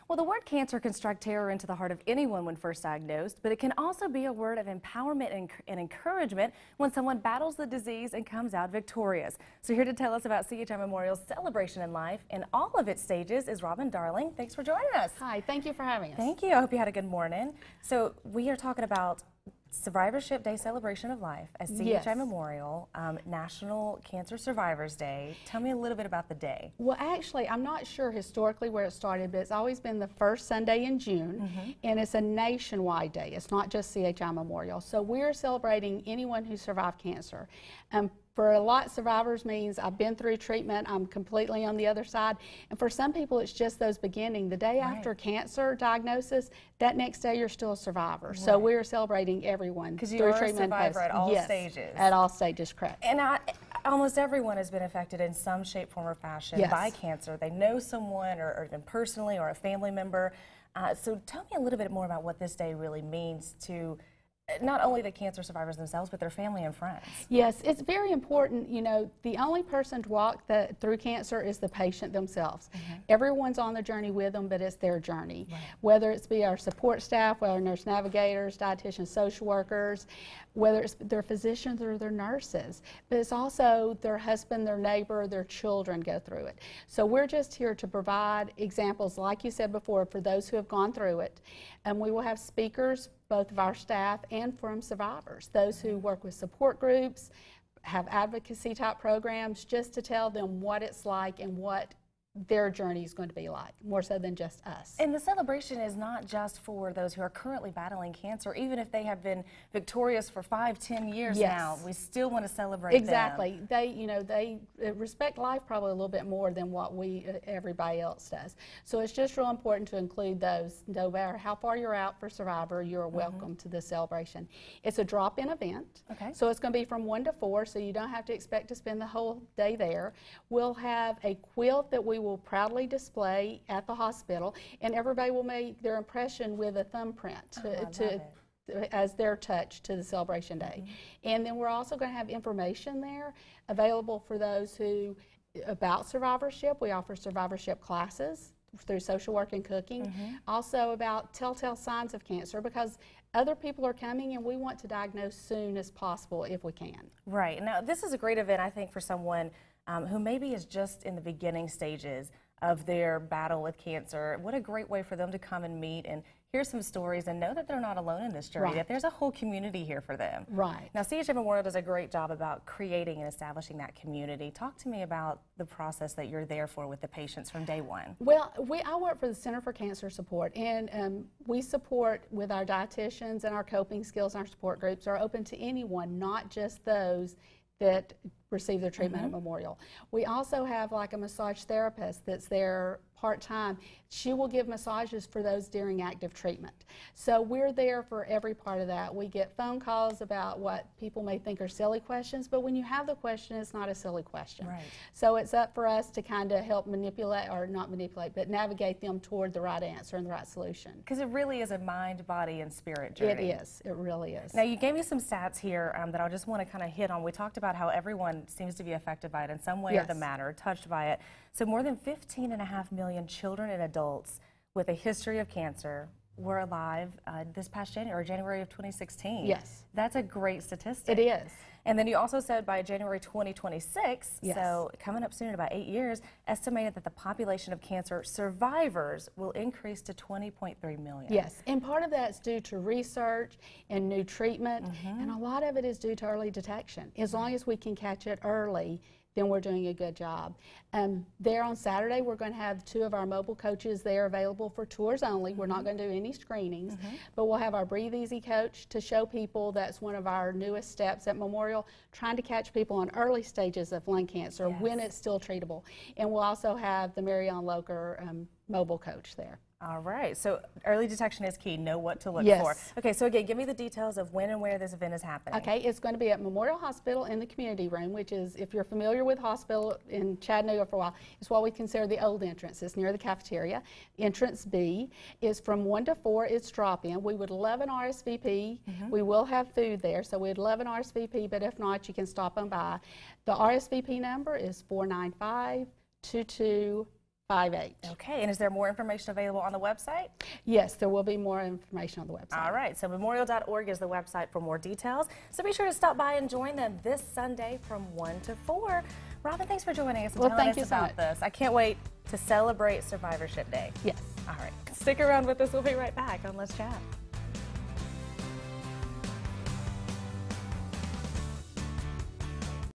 Well, the word cancer can strike terror into the heart of anyone when first diagnosed, but it can also be a word of empowerment and encouragement when someone battles the disease and comes out victorious. So here to tell us about CHI Memorial's celebration in life in all of its stages is Robin Darling. Thanks for joining us. Hi, thank you for having us. Thank you. I hope you had a good morning. So we are talking about Survivorship Day Celebration of Life at CHI Yes. Memorial, National Cancer Survivors Day. Tell me a little bit about the day. Well, actually, I'm not sure historically where it started, but it's always been the first Sunday in June, and it's a nationwide day. It's not just CHI Memorial. So we're celebrating anyone who survived cancer. For a lot, survivors means I've been through treatment, I'm completely on the other side. And for some people, it's just those beginning. The day after cancer diagnosis, that next day you're still a survivor. Right. So we're celebrating everyone because through you are treatment. A survivor at all stages. At all stages, correct. And almost everyone has been affected in some shape, form, or fashion by cancer. They know someone, or them personally, or a family member. So tell me a little bit more about what this day really means to not only the cancer survivors themselves, but their family and friends. Yes, it's very important. You know, the only person to walk through cancer is the patient themselves. Everyone's on the journey with them, but it's their journey. Right. Whether it's be our support staff, whether nurse navigators, dietitians, social workers, whether it's their physicians or their nurses, but it's also their husband, their neighbor, their children go through it. So we're just here to provide examples, like you said before, for those who have gone through it. And we will have speakers, both of our staff and from survivors, those who work with support groups, have advocacy type programs, just to tell them what it's like and what their journey is going to be like, more so than just us. And the celebration is not just for those who are currently battling cancer. Even if they have been victorious for 5-10 years now, we still want to celebrate exactly. them. They respect life probably a little bit more than what everybody else does. So it's just real important to include those. No matter how far you're out for Survivor, you're welcome to this celebration. It's a drop-in event. So it's going to be from 1 to 4, so you don't have to expect to spend the whole day there. We'll have a quilt that we will proudly display at the hospital, and everybody will make their impression with a thumbprint as their touch to the celebration day. And then we're also going to have information there available for those who about survivorship. We offer survivorship classes through social work and cooking, also about telltale signs of cancer, because other people are coming and we want to diagnose soon as possible if we can. Right. Now this is a great event, I think, for someone who maybe is just in the beginning stages of their battle with cancer. What a great way for them to come and meet and hear some stories and know that they're not alone in this journey, that there's a whole community here for them. Right. Now, CHI Memorial does a great job about creating and establishing that community. Talk to me about the process that you're there for with the patients from day one. Well, I work for the Center for Cancer Support, and we support with our dietitians, and our coping skills and our support groups are open to anyone, not just those that receive their treatment at Memorial. We also have like a massage therapist that's there part-time. She will give massages for those during active treatment. So we're there for every part of that. We get phone calls about what people may think are silly questions, but when you have the question, it's not a silly question. Right. So it's up for us to kind of help manipulate, or not manipulate, but navigate them toward the right answer and the right solution. Because it really is a mind, body, and spirit journey. It is. It really is. Now, you gave me some stats here that I just want to kind of hit on. We talked about how everyone seems to be affected by it in some way or the matter, touched by it. So more than 15.5 million children and adults with a history of cancer were alive this past January of 2016. Yes. That's a great statistic. It is. And then you also said by January 2026, so coming up soon in about 8 years, estimated that the population of cancer survivors will increase to 20.3 million. Yes, and part of that's due to research and new treatment, and a lot of it is due to early detection. As long as we can catch it early, then we're doing a good job. There on Saturday, we're going to have 2 of our mobile coaches there available for tours only. We're not going to do any screenings, but we'll have our Breathe Easy coach to show people. That's one of our newest steps at Memorial, trying to catch people on early stages of lung cancer when it's still treatable. And we'll also have the Marion Loker mobile coach there. All right, so early detection is key. Know what to look for. Okay, so again, give me the details of when and where this event is happening. Okay, it's going to be at Memorial Hospital in the community room, which is, if you're familiar with hospital in Chattanooga for a while, it's what we consider the old entrance. It's near the cafeteria. Entrance B is from 1 to 4. It's drop-in. We would love an RSVP. We will have food there, so we'd love an RSVP, but if not, you can stop on by. The RSVP number is 495-22 5H. Okay, and is there more information available on the website? Yes, there will be more information on the website. All right, so memorial.org is the website for more details. So be sure to stop by and join them this Sunday from 1 to 4. Robin, thanks for joining us and telling us about this. I can't wait to celebrate Survivorship Day. Yes. All right, stick around with us. We'll be right back on Let's Chat.